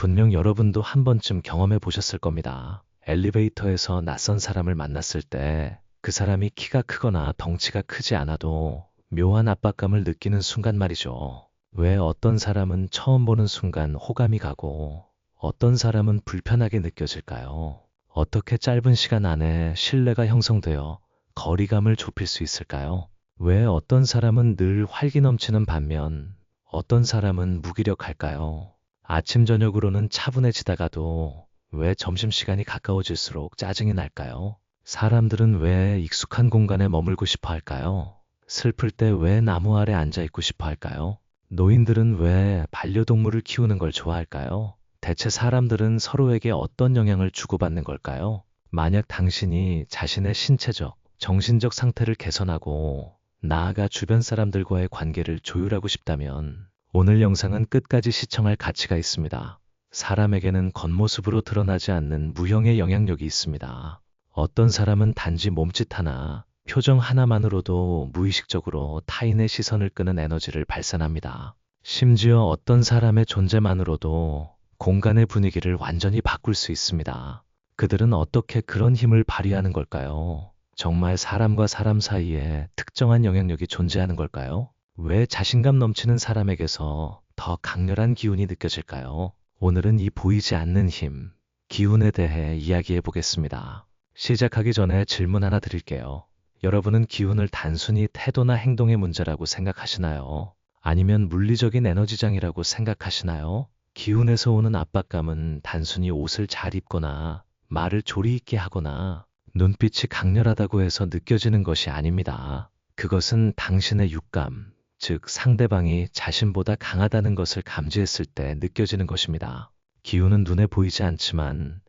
분명 여러분도 한 번쯤 경험해 보셨을 겁니다. 엘리베이터에서 낯선 사람을 만났을 때 그 사람이 키가 크거나 덩치가 크지 않아도 묘한 압박감을 느끼는 순간 말이죠. 왜 어떤 사람은 처음 보는 순간 호감이 가고 어떤 사람은 불편하게 느껴질까요? 어떻게 짧은 시간 안에 신뢰가 형성되어 거리감을 좁힐 수 있을까요? 왜 어떤 사람은 늘 활기 넘치는 반면 어떤 사람은 무기력할까요? 아침 저녁으로는 차분해지다가도 왜 점심시간이 가까워질수록 짜증이 날까요? 사람들은 왜 익숙한 공간에 머물고 싶어 할까요? 슬플 때 왜 나무 아래 앉아 있고 싶어 할까요? 노인들은 왜 반려동물을 키우는 걸 좋아할까요? 대체 사람들은 서로에게 어떤 영향을 주고받는 걸까요? 만약 당신이 자신의 신체적, 정신적 상태를 개선하고 나아가 주변 사람들과의 관계를 조율하고 싶다면 오늘 영상은 끝까지 시청할 가치가 있습니다. 사람에게는 겉모습으로 드러나지 않는 무형의 영향력이 있습니다. 어떤 사람은 단지 몸짓 하나, 표정 하나만으로도 무의식적으로 타인의 시선을 끄는 에너지를 발산합니다. 심지어 어떤 사람의 존재만으로도 공간의 분위기를 완전히 바꿀 수 있습니다. 그들은 어떻게 그런 힘을 발휘하는 걸까요? 정말 사람과 사람 사이에 특정한 영향력이 존재하는 걸까요? 왜 자신감 넘치는 사람에게서 더 강렬한 기운이 느껴질까요? 오늘은 이 보이지 않는 힘, 기운에 대해 이야기해 보겠습니다. 시작하기 전에 질문 하나 드릴게요. 여러분은 기운을 단순히 태도나 행동의 문제라고 생각하시나요? 아니면 물리적인 에너지장이라고 생각하시나요? 기운에서 오는 압박감은 단순히 옷을 잘 입거나 말을 조리 있게 하거나 눈빛이 강렬하다고 해서 느껴지는 것이 아닙니다. 그것은 당신의 육감, 즉 상대방이 자신보다 강하다는 것을 감지했을 때 느껴지는 것입니다. 기운은 눈에 보이지 않지만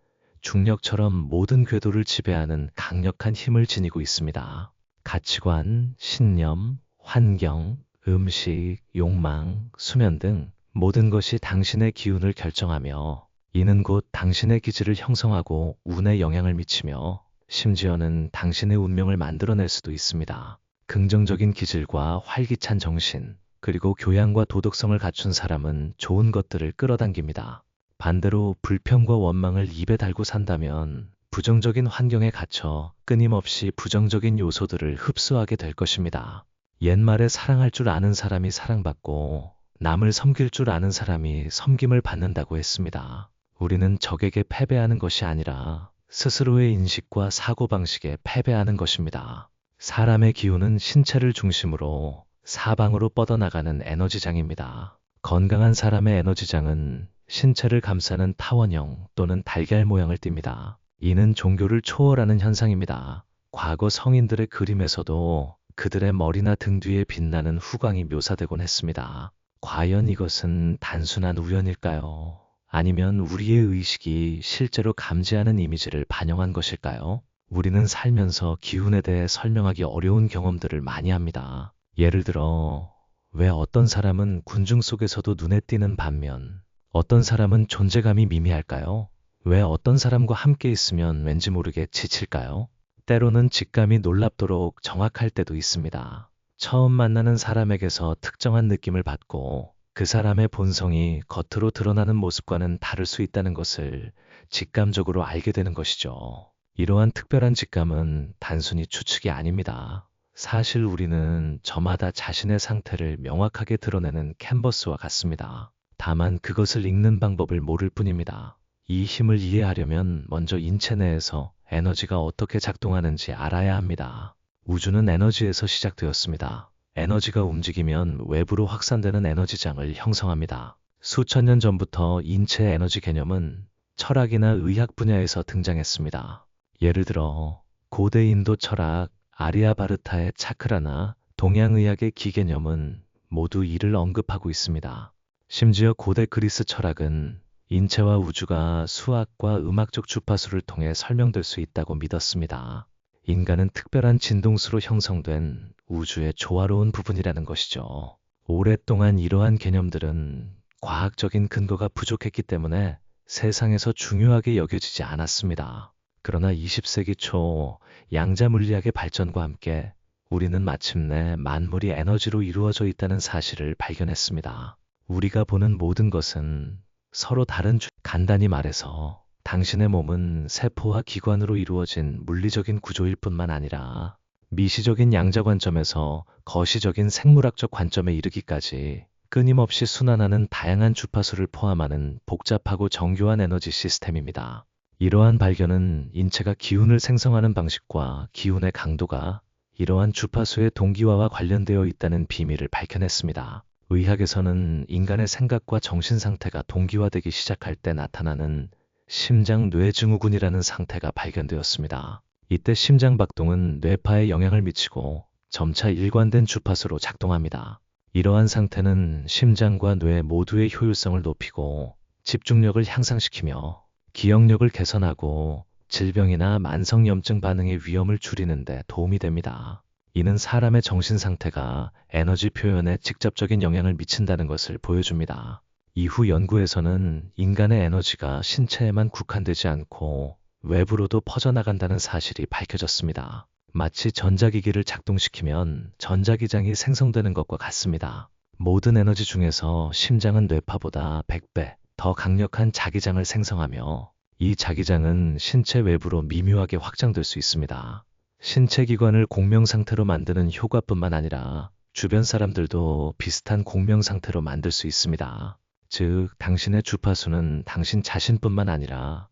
중력처럼 모든 궤도를 지배하는 강력한 힘을 지니고 있습니다. 가치관, 신념, 환경, 음식, 욕망, 수면 등 모든 것이 당신의 기운을 결정하며 이는 곧 당신의 기질을 형성하고 운에 영향을 미치며 심지어는 당신의 운명을 만들어낼 수도 있습니다. 긍정적인 기질과 활기찬 정신, 그리고 교양과 도덕성을 갖춘 사람은 좋은 것들을 끌어당깁니다. 반대로 불평과 원망을 입에 달고 산다면 부정적인 환경에 갇혀 끊임없이 부정적인 요소들을 흡수하게 될 것입니다. 옛말에 사랑할 줄 아는 사람이 사랑받고 남을 섬길 줄 아는 사람이 섬김을 받는다고 했습니다. 우리는 적에게 패배하는 것이 아니라 스스로의 인식과 사고방식에 패배하는 것입니다. 사람의 기운은 신체를 중심으로 사방으로 뻗어나가는 에너지장입니다. 건강한 사람의 에너지장은 신체를 감싸는 타원형 또는 달걀 모양을 띱니다. 이는 종교를 초월하는 현상입니다. 과거 성인들의 그림에서도 그들의 머리나 등 뒤에 빛나는 후광이 묘사되곤 했습니다. 과연 이것은 단순한 우연일까요? 아니면 우리의 의식이 실제로 감지하는 이미지를 반영한 것일까요? 우리는 살면서 기운에 대해 설명하기 어려운 경험들을 많이 합니다. 예를 들어, 왜 어떤 사람은 군중 속에서도 눈에 띄는 반면 어떤 사람은 존재감이 미미할까요? 왜 어떤 사람과 함께 있으면 왠지 모르게 지칠까요? 때로는 직감이 놀랍도록 정확할 때도 있습니다. 처음 만나는 사람에게서 특정한 느낌을 받고 그 사람의 본성이 겉으로 드러나는 모습과는 다를 수 있다는 것을 직감적으로 알게 되는 것이죠. 이러한 특별한 직감은 단순히 추측이 아닙니다. 사실 우리는 저마다 자신의 상태를 명확하게 드러내는 캔버스와 같습니다. 다만 그것을 읽는 방법을 모를 뿐입니다. 이 힘을 이해하려면 먼저 인체 내에서 에너지가 어떻게 작동하는지 알아야 합니다. 우주는 에너지에서 시작되었습니다. 에너지가 움직이면 외부로 확산되는 에너지장을 형성합니다. 수천 년 전부터 인체 에너지 개념은 철학이나 의학 분야에서 등장했습니다. 예를 들어 고대 인도 철학 아리아바르타의 차크라나 동양의학의 기 개념은 모두 이를 언급하고 있습니다. 심지어 고대 그리스 철학은 인체와 우주가 수학과 음악적 주파수를 통해 설명될 수 있다고 믿었습니다. 인간은 특별한 진동수로 형성된 우주의 조화로운 부분이라는 것이죠. 오랫동안 이러한 개념들은 과학적인 근거가 부족했기 때문에 세상에서 중요하게 여겨지지 않았습니다. 그러나 20세기 초 양자 물리학의 발전과 함께 우리는 마침내 만물이 에너지로 이루어져 있다는 사실을 발견했습니다. 우리가 보는 모든 것은 서로 다른 간단히 말해서 당신의 몸은 세포와 기관으로 이루어진 물리적인 구조일 뿐만 아니라 미시적인 양자 관점에서 거시적인 생물학적 관점에 이르기까지 끊임없이 순환하는 다양한 주파수를 포함하는 복잡하고 정교한 에너지 시스템입니다. 이러한 발견은 인체가 기운을 생성하는 방식과 기운의 강도가 이러한 주파수의 동기화와 관련되어 있다는 비밀을 밝혀냈습니다. 의학에서는 인간의 생각과 정신 상태가 동기화되기 시작할 때 나타나는 심장-뇌증후군이라는 상태가 발견되었습니다. 이때 심장박동은 뇌파에 영향을 미치고 점차 일관된 주파수로 작동합니다. 이러한 상태는 심장과 뇌 모두의 효율성을 높이고 집중력을 향상시키며 기억력을 개선하고 질병이나 만성염증 반응의 위험을 줄이는 데 도움이 됩니다. 이는 사람의 정신 상태가 에너지 표현에 직접적인 영향을 미친다는 것을 보여줍니다. 이후 연구에서는 인간의 에너지가 신체에만 국한되지 않고 외부로도 퍼져나간다는 사실이 밝혀졌습니다. 마치 전자기기를 작동시키면 전자기장이 생성되는 것과 같습니다. 모든 에너지 중에서 심장은 뇌파보다 100배 더 강력한 자기장을 생성하며 이 자기장은 신체 외부로 미묘하게 확장될 수 있습니다. 신체 기관을 공명 상태로 만드는 효과뿐만 아니라 주변 사람들도 비슷한 공명 상태로 만들 수 있습니다. 즉, 당신의 주파수는 당신 자신뿐만 아니라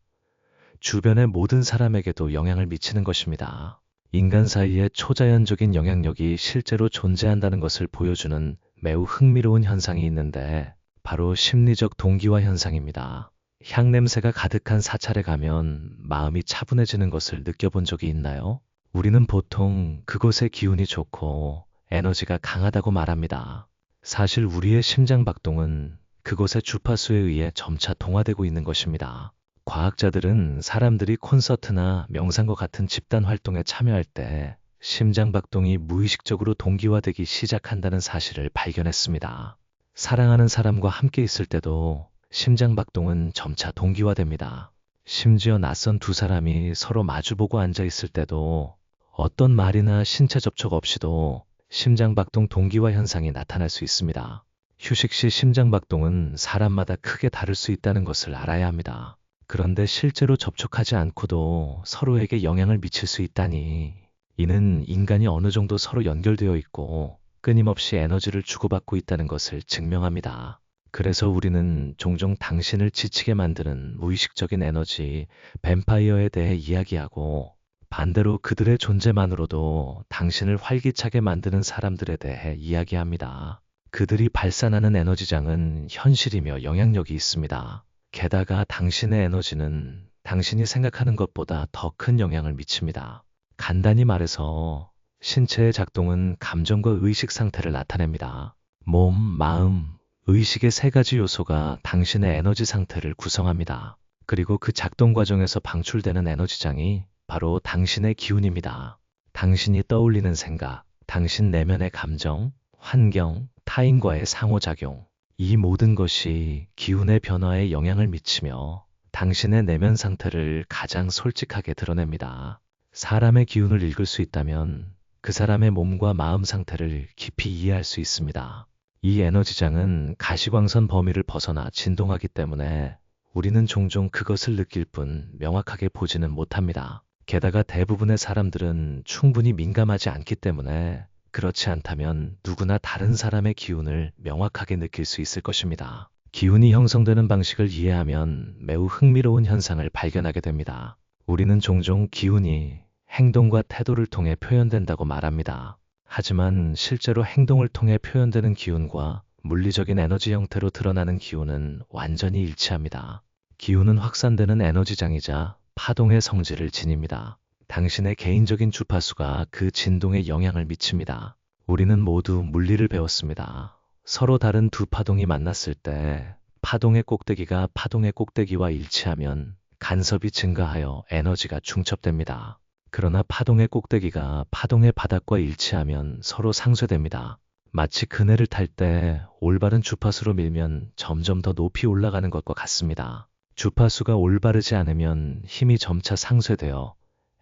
주변의 모든 사람에게도 영향을 미치는 것입니다. 인간 사이에 초자연적인 영향력이 실제로 존재한다는 것을 보여주는 매우 흥미로운 현상이 있는데 바로 심리적 동기화 현상입니다. 향냄새가 가득한 사찰에 가면 마음이 차분해지는 것을 느껴본 적이 있나요? 우리는 보통 그곳의 기운이 좋고 에너지가 강하다고 말합니다. 사실 우리의 심장박동은 그곳의 주파수에 의해 점차 동화되고 있는 것입니다. 과학자들은 사람들이 콘서트나 명상과 같은 집단 활동에 참여할 때 심장박동이 무의식적으로 동기화되기 시작한다는 사실을 발견했습니다. 사랑하는 사람과 함께 있을 때도 심장박동은 점차 동기화됩니다. 심지어 낯선 두 사람이 서로 마주보고 앉아 있을 때도 어떤 말이나 신체 접촉 없이도 심장박동 동기화 현상이 나타날 수 있습니다. 휴식 시 심장박동은 사람마다 크게 다를 수 있다는 것을 알아야 합니다. 그런데 실제로 접촉하지 않고도 서로에게 영향을 미칠 수 있다니, 이는 인간이 어느 정도 서로 연결되어 있고 끊임없이 에너지를 주고받고 있다는 것을 증명합니다. 그래서 우리는 종종 당신을 지치게 만드는 무의식적인 에너지, 뱀파이어에 대해 이야기하고 반대로 그들의 존재만으로도 당신을 활기차게 만드는 사람들에 대해 이야기합니다. 그들이 발산하는 에너지장은 현실이며 영향력이 있습니다. 게다가 당신의 에너지는 당신이 생각하는 것보다 더 큰 영향을 미칩니다. 간단히 말해서 신체의 작동은 감정과 의식 상태를 나타냅니다. 몸, 마음, 의식의 세 가지 요소가 당신의 에너지 상태를 구성합니다. 그리고 그 작동 과정에서 방출되는 에너지장이 바로 당신의 기운입니다. 당신이 떠올리는 생각, 당신 내면의 감정, 환경, 타인과의 상호작용, 이 모든 것이 기운의 변화에 영향을 미치며 당신의 내면 상태를 가장 솔직하게 드러냅니다. 사람의 기운을 읽을 수 있다면 그 사람의 몸과 마음 상태를 깊이 이해할 수 있습니다. 이 에너지장은 가시광선 범위를 벗어나 진동하기 때문에 우리는 종종 그것을 느낄 뿐 명확하게 보지는 못합니다. 게다가 대부분의 사람들은 충분히 민감하지 않기 때문에 그렇지 않다면 누구나 다른 사람의 기운을 명확하게 느낄 수 있을 것입니다. 기운이 형성되는 방식을 이해하면 매우 흥미로운 현상을 발견하게 됩니다. 우리는 종종 기운이 행동과 태도를 통해 표현된다고 말합니다. 하지만 실제로 행동을 통해 표현되는 기운과 물리적인 에너지 형태로 드러나는 기운은 완전히 일치합니다. 기운은 확산되는 에너지장이자 파동의 성질을 지닙니다. 당신의 개인적인 주파수가 그 진동에 영향을 미칩니다. 우리는 모두 물리를 배웠습니다. 서로 다른 두 파동이 만났을 때 파동의 꼭대기가 파동의 꼭대기와 일치하면 간섭이 증가하여 에너지가 중첩됩니다. 그러나 파동의 꼭대기가 파동의 바닥과 일치하면 서로 상쇄됩니다. 마치 그네를 탈 때 올바른 주파수로 밀면 점점 더 높이 올라가는 것과 같습니다. 주파수가 올바르지 않으면 힘이 점차 상쇄되어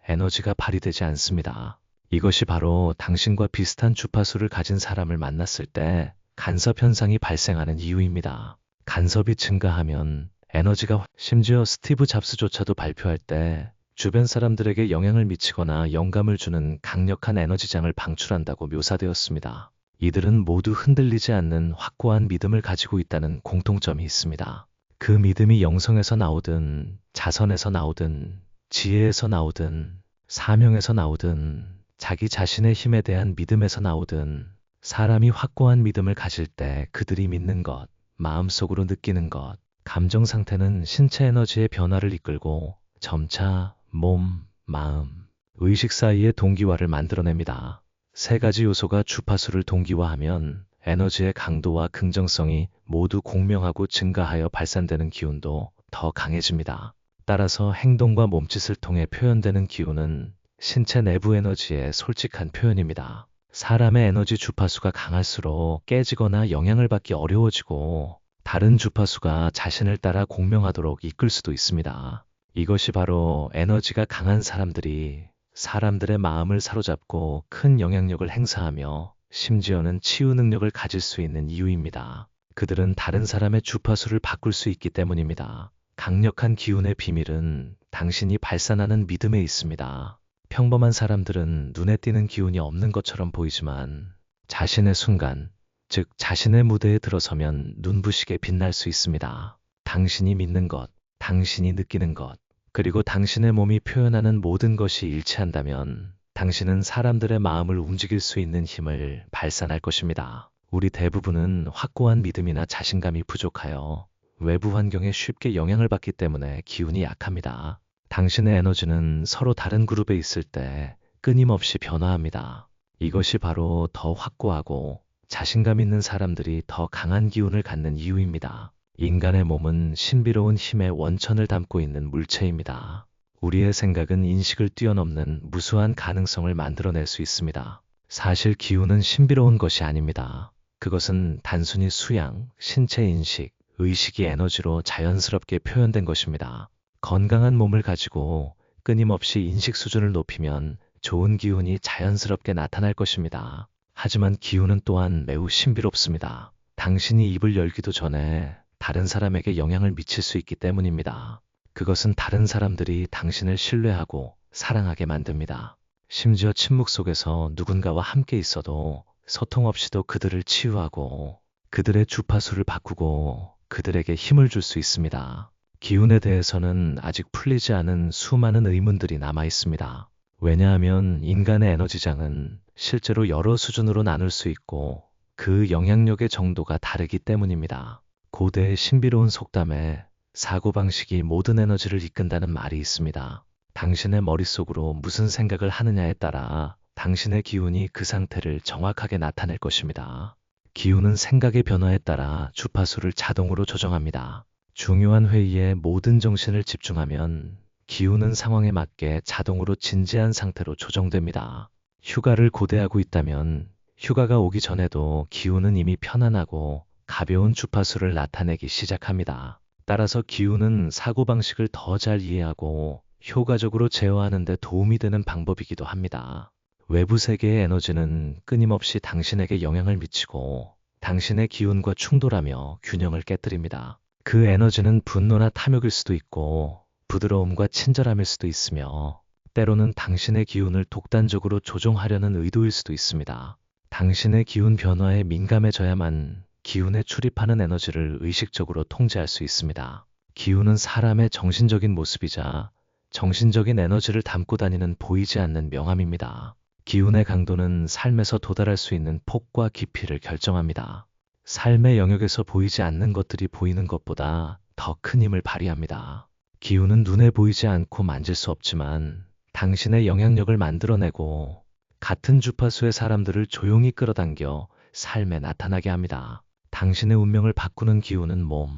에너지가 발휘되지 않습니다. 이것이 바로 당신과 비슷한 주파수를 가진 사람을 만났을 때 간섭 현상이 발생하는 이유입니다. 간섭이 증가하면 에너지가 심지어 스티브 잡스조차도 발표할 때 주변 사람들에게 영향을 미치거나 영감을 주는 강력한 에너지장을 방출한다고 묘사되었습니다. 이들은 모두 흔들리지 않는 확고한 믿음을 가지고 있다는 공통점이 있습니다. 그 믿음이 영성에서 나오든 자선에서 나오든 지혜에서 나오든 사명에서 나오든 자기 자신의 힘에 대한 믿음에서 나오든 사람이 확고한 믿음을 가질 때 그들이 믿는 것, 마음속으로 느끼는 것, 감정 상태는 신체 에너지의 변화를 이끌고 점차 몸, 마음, 의식 사이의 동기화를 만들어냅니다. 세 가지 요소가 주파수를 동기화하면 에너지의 강도와 긍정성이 모두 공명하고 증가하여 발산되는 기운도 더 강해집니다. 따라서 행동과 몸짓을 통해 표현되는 기운은 신체 내부 에너지의 솔직한 표현입니다. 사람의 에너지 주파수가 강할수록 깨지거나 영향을 받기 어려워지고 다른 주파수가 자신을 따라 공명하도록 이끌 수도 있습니다. 이것이 바로 에너지가 강한 사람들이 사람들의 마음을 사로잡고 큰 영향력을 행사하며 심지어는 치유 능력을 가질 수 있는 이유입니다. 그들은 다른 사람의 주파수를 바꿀 수 있기 때문입니다. 강력한 기운의 비밀은 당신이 발산하는 믿음에 있습니다. 평범한 사람들은 눈에 띄는 기운이 없는 것처럼 보이지만 자신의 순간, 즉 자신의 무대에 들어서면 눈부시게 빛날 수 있습니다. 당신이 믿는 것, 당신이 느끼는 것, 그리고 당신의 몸이 표현하는 모든 것이 일치한다면 당신은 사람들의 마음을 움직일 수 있는 힘을 발산할 것입니다. 우리 대부분은 확고한 믿음이나 자신감이 부족하여 외부 환경에 쉽게 영향을 받기 때문에 기운이 약합니다. 당신의 에너지는 서로 다른 그룹에 있을 때 끊임없이 변화합니다. 이것이 바로 더 확고하고 자신감 있는 사람들이 더 강한 기운을 갖는 이유입니다. 인간의 몸은 신비로운 힘의 원천을 담고 있는 물체입니다. 우리의 생각은 인식을 뛰어넘는 무수한 가능성을 만들어낼 수 있습니다. 사실 기운은 신비로운 것이 아닙니다. 그것은 단순히 수양, 신체 인식, 의식이 에너지로 자연스럽게 표현된 것입니다. 건강한 몸을 가지고 끊임없이 인식 수준을 높이면 좋은 기운이 자연스럽게 나타날 것입니다. 하지만 기운은 또한 매우 신비롭습니다. 당신이 입을 열기도 전에 다른 사람에게 영향을 미칠 수 있기 때문입니다. 그것은 다른 사람들이 당신을 신뢰하고 사랑하게 만듭니다. 심지어 침묵 속에서 누군가와 함께 있어도 소통 없이도 그들을 치유하고 그들의 주파수를 바꾸고 그들에게 힘을 줄 수 있습니다. 기운에 대해서는 아직 풀리지 않은 수많은 의문들이 남아 있습니다. 왜냐하면 인간의 에너지장은 실제로 여러 수준으로 나눌 수 있고 그 영향력의 정도가 다르기 때문입니다. 고대의 신비로운 속담에 사고방식이 모든 에너지를 이끈다는 말이 있습니다. 당신의 머릿속으로 무슨 생각을 하느냐에 따라 당신의 기운이 그 상태를 정확하게 나타낼 것입니다. 기운은 생각의 변화에 따라 주파수를 자동으로 조정합니다. 중요한 회의에 모든 정신을 집중하면 기운은 상황에 맞게 자동으로 진지한 상태로 조정됩니다. 휴가를 고대하고 있다면 휴가가 오기 전에도 기운은 이미 편안하고 가벼운 주파수를 나타내기 시작합니다. 따라서 기운은 사고방식을 더 잘 이해하고 효과적으로 제어하는 데 도움이 되는 방법이기도 합니다. 외부 세계의 에너지는 끊임없이 당신에게 영향을 미치고 당신의 기운과 충돌하며 균형을 깨뜨립니다. 그 에너지는 분노나 탐욕일 수도 있고 부드러움과 친절함일 수도 있으며 때로는 당신의 기운을 독단적으로 조종하려는 의도일 수도 있습니다. 당신의 기운 변화에 민감해져야만 기운에 출입하는 에너지를 의식적으로 통제할 수 있습니다. 기운은 사람의 정신적인 모습이자 정신적인 에너지를 담고 다니는 보이지 않는 명암입니다. 기운의 강도는 삶에서 도달할 수 있는 폭과 깊이를 결정합니다. 삶의 영역에서 보이지 않는 것들이 보이는 것보다 더 큰 힘을 발휘합니다. 기운은 눈에 보이지 않고 만질 수 없지만 당신의 영향력을 만들어내고 같은 주파수의 사람들을 조용히 끌어당겨 삶에 나타나게 합니다. 당신의 운명을 바꾸는 기운은 몸,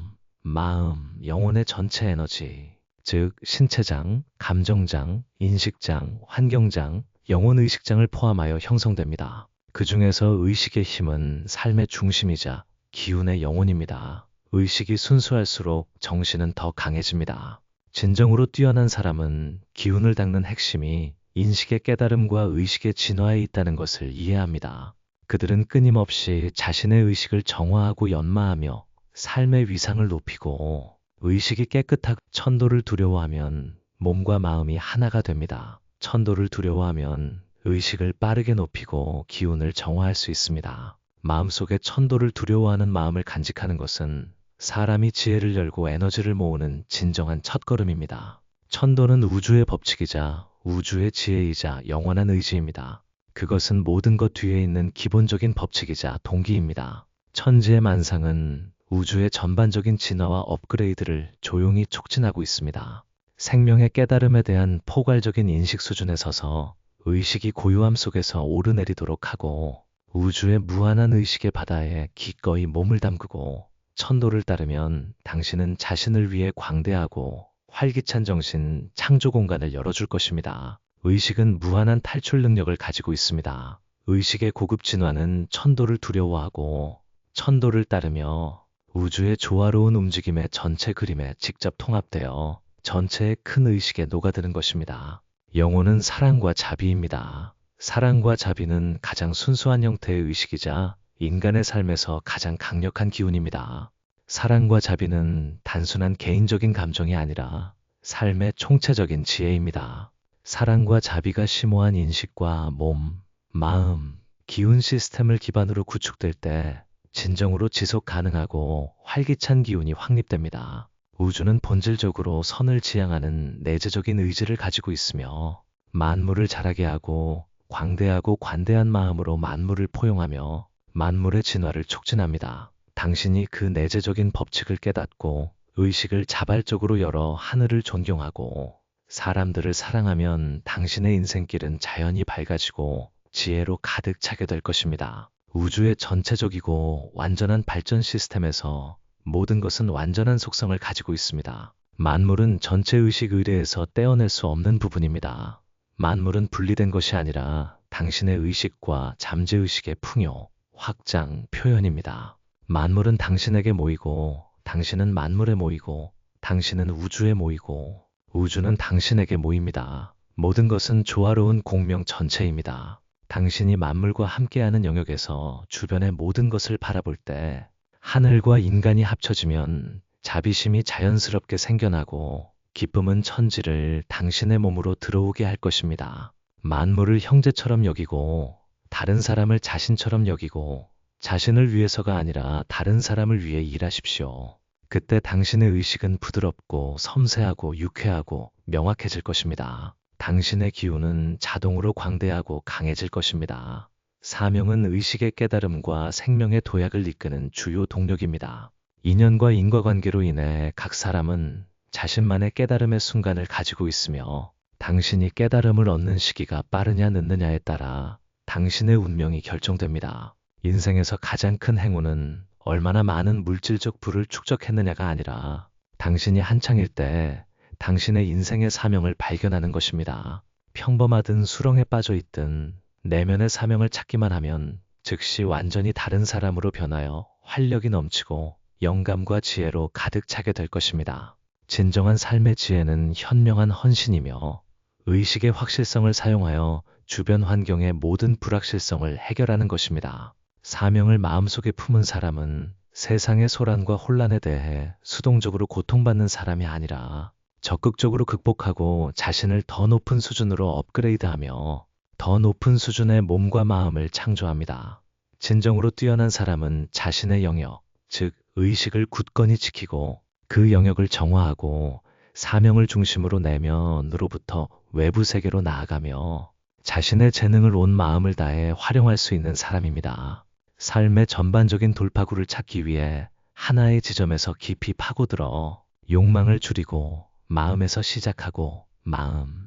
마음, 영혼의 전체 에너지, 즉 신체장, 감정장, 인식장, 환경장, 영혼의식장을 포함하여 형성됩니다. 그 중에서 의식의 힘은 삶의 중심이자 기운의 영혼입니다. 의식이 순수할수록 정신은 더 강해집니다. 진정으로 뛰어난 사람은 기운을 닦는 핵심이 인식의 깨달음과 의식의 진화에 있다는 것을 이해합니다. 그들은 끊임없이 자신의 의식을 정화하고 연마하며 삶의 위상을 높이고 의식이 깨끗하고 천도를 두려워하면 몸과 마음이 하나가 됩니다. 천도를 두려워하면 의식을 빠르게 높이고 기운을 정화할 수 있습니다. 마음속에 천도를 두려워하는 마음을 간직하는 것은 사람이 지혜를 열고 에너지를 모으는 진정한 첫걸음입니다. 천도는 우주의 법칙이자 우주의 지혜이자 영원한 의지입니다. 그것은 모든 것 뒤에 있는 기본적인 법칙이자 동기입니다. 천지의 만상은 우주의 전반적인 진화와 업그레이드를 조용히 촉진하고 있습니다. 생명의 깨달음에 대한 포괄적인 인식 수준에 서서 의식이 고요함 속에서 오르내리도록 하고 우주의 무한한 의식의 바다에 기꺼이 몸을 담그고 천도를 따르면 당신은 자신을 위해 광대하고 활기찬 정신, 창조 공간을 열어줄 것입니다. 의식은 무한한 탈출 능력을 가지고 있습니다. 의식의 고급 진화는 천도를 두려워하고 천도를 따르며 우주의 조화로운 움직임의 전체 그림에 직접 통합되어 전체의 큰 의식에 녹아드는 것입니다. 영혼은 사랑과 자비입니다. 사랑과 자비는 가장 순수한 형태의 의식이자 인간의 삶에서 가장 강력한 기운입니다. 사랑과 자비는 단순한 개인적인 감정이 아니라 삶의 총체적인 지혜입니다. 사랑과 자비가 심오한 인식과 몸, 마음, 기운 시스템을 기반으로 구축될 때 진정으로 지속 가능하고 활기찬 기운이 확립됩니다. 우주는 본질적으로 선을 지향하는 내재적인 의지를 가지고 있으며 만물을 자라게 하고 광대하고 관대한 마음으로 만물을 포용하며 만물의 진화를 촉진합니다. 당신이 그 내재적인 법칙을 깨닫고 의식을 자발적으로 열어 하늘을 존경하고 사람들을 사랑하면 당신의 인생길은 자연히 밝아지고 지혜로 가득 차게 될 것입니다. 우주의 전체적이고 완전한 발전 시스템에서 모든 것은 완전한 속성을 가지고 있습니다. 만물은 전체 의식 의례에서 떼어낼 수 없는 부분입니다. 만물은 분리된 것이 아니라 당신의 의식과 잠재의식의 풍요, 확장, 표현입니다. 만물은 당신에게 모이고 당신은 만물에 모이고 당신은 우주에 모이고 우주는 당신에게 모입니다. 모든 것은 조화로운 공명 전체입니다. 당신이 만물과 함께하는 영역에서 주변의 모든 것을 바라볼 때 하늘과 인간이 합쳐지면 자비심이 자연스럽게 생겨나고 기쁨은 천지를 당신의 몸으로 들어오게 할 것입니다. 만물을 형제처럼 여기고 다른 사람을 자신처럼 여기고 자신을 위해서가 아니라 다른 사람을 위해 일하십시오. 그때 당신의 의식은 부드럽고 섬세하고 유쾌하고 명확해질 것입니다. 당신의 기운은 자동으로 광대하고 강해질 것입니다. 사명은 의식의 깨달음과 생명의 도약을 이끄는 주요 동력입니다. 인연과 인과관계로 인해 각 사람은 자신만의 깨달음의 순간을 가지고 있으며 당신이 깨달음을 얻는 시기가 빠르냐 늦느냐에 따라 당신의 운명이 결정됩니다. 인생에서 가장 큰 행운은 얼마나 많은 물질적 부를 축적했느냐가 아니라 당신이 한창일 때 당신의 인생의 사명을 발견하는 것입니다. 평범하든 수렁에 빠져 있든 내면의 사명을 찾기만 하면 즉시 완전히 다른 사람으로 변하여 활력이 넘치고 영감과 지혜로 가득 차게 될 것입니다. 진정한 삶의 지혜는 현명한 헌신이며 의식의 확실성을 사용하여 주변 환경의 모든 불확실성을 해결하는 것입니다. 사명을 마음속에 품은 사람은 세상의 소란과 혼란에 대해 수동적으로 고통받는 사람이 아니라 적극적으로 극복하고 자신을 더 높은 수준으로 업그레이드하며 더 높은 수준의 몸과 마음을 창조합니다. 진정으로 뛰어난 사람은 자신의 영역, 즉 의식을 굳건히 지키고 그 영역을 정화하고 사명을 중심으로 내면으로부터 외부 세계로 나아가며 자신의 재능을 온 마음을 다해 활용할 수 있는 사람입니다. 삶의 전반적인 돌파구를 찾기 위해 하나의 지점에서 깊이 파고들어 욕망을 줄이고 마음에서 시작하고 마음,